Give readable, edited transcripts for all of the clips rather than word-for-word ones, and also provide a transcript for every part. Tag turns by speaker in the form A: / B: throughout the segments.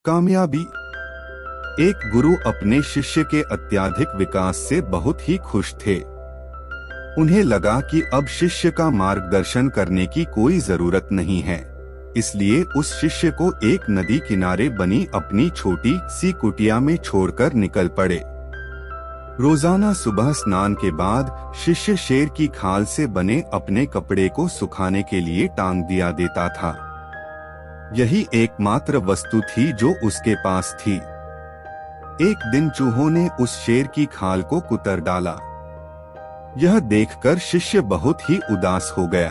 A: कामयाबी। एक गुरु अपने शिष्य के अत्यधिक विकास से बहुत ही खुश थे। उन्हें लगा कि अब शिष्य का मार्गदर्शन करने की कोई जरूरत नहीं है, इसलिए उस शिष्य को एक नदी किनारे बनी अपनी छोटी सी कुटिया में छोड़कर निकल पड़े। रोजाना सुबह स्नान के बाद शिष्य शेर की खाल से बने अपने कपड़े को सुखाने के लिए टांग दिया देता था। यही एकमात्र वस्तु थी जो उसके पास थी। एक दिन चूहों ने उस शेर की खाल को कुतर डाला। यह देखकर शिष्य बहुत ही उदास हो गया।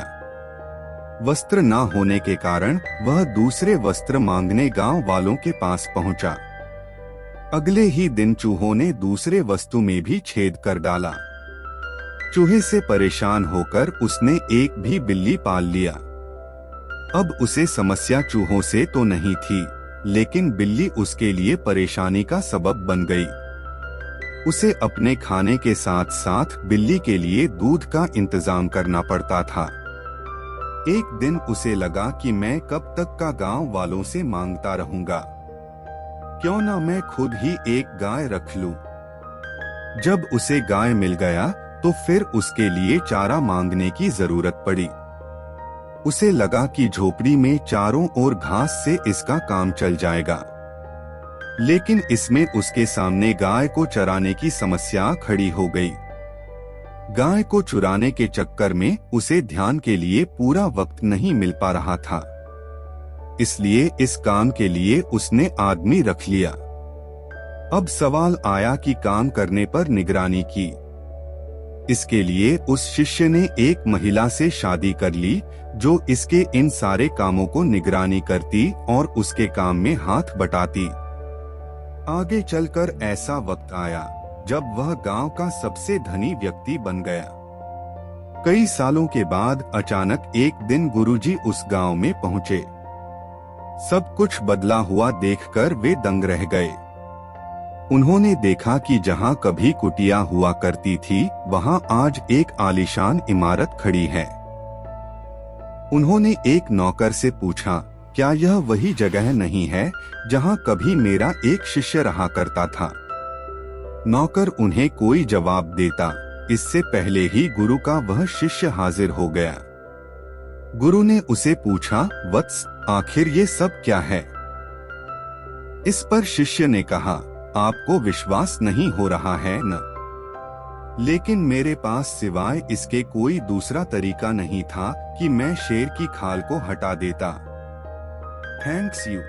A: वस्त्र न होने के कारण वह दूसरे वस्त्र मांगने गांव वालों के पास पहुंचा। अगले ही दिन चूहों ने दूसरे वस्तु में भी छेद कर डाला। चूहे से परेशान होकर उसने एक भी बिल्ली पाल लिया। अब उसे समस्या चूहों से तो नहीं थी, लेकिन बिल्ली उसके लिए परेशानी का सबब बन गई। उसे अपने खाने के साथ साथ बिल्ली के लिए दूध का इंतजाम करना पड़ता था। एक दिन उसे लगा कि मैं कब तक का गांव वालों से मांगता रहूंगा, क्यों ना मैं खुद ही एक गाय रख लूं। जब उसे गाय मिल गया तो फिर उसके लिए चारा मांगने की जरूरत पड़ी। उसे लगा कि झोपड़ी में चारों ओर घास से इसका काम चल जाएगा, लेकिन इसमें उसके सामने गाय को चराने की समस्या खड़ी हो गई। गाय को चुराने के चक्कर में उसे ध्यान के लिए पूरा वक्त नहीं मिल पा रहा था, इसलिए इस काम के लिए उसने आदमी रख लिया। अब सवाल आया कि काम करने पर निगरानी की। इसके लिए उस शिष्य ने एक महिला से शादी कर ली जो इसके इन सारे कामों को निगरानी करती और उसके काम में हाथ बटाती। आगे चलकर ऐसा वक्त आया जब वह गांव का सबसे धनी व्यक्ति बन गया। कई सालों के बाद अचानक एक दिन गुरुजी उस गांव में पहुंचे। सब कुछ बदला हुआ देखकर वे दंग रह गए। उन्होंने देखा कि जहां कभी कुटिया हुआ करती थी, वहां आज एक आलीशान इमारत खड़ी है। उन्होंने एक नौकर से पूछा, क्या यह वही जगह नहीं है जहां कभी मेरा एक शिष्य रहा करता था? नौकर उन्हें कोई जवाब देता, इससे पहले ही गुरु का वह शिष्य हाजिर हो गया। गुरु ने उसे पूछा, वत्स, आखिर ये सब क्या है? इस पर शिष्य ने कहा, आपको विश्वास नहीं हो रहा है न? लेकिन मेरे पास सिवाय इसके कोई दूसरा तरीका नहीं था कि मैं शेर की खाल को हटा देता। Thanks you.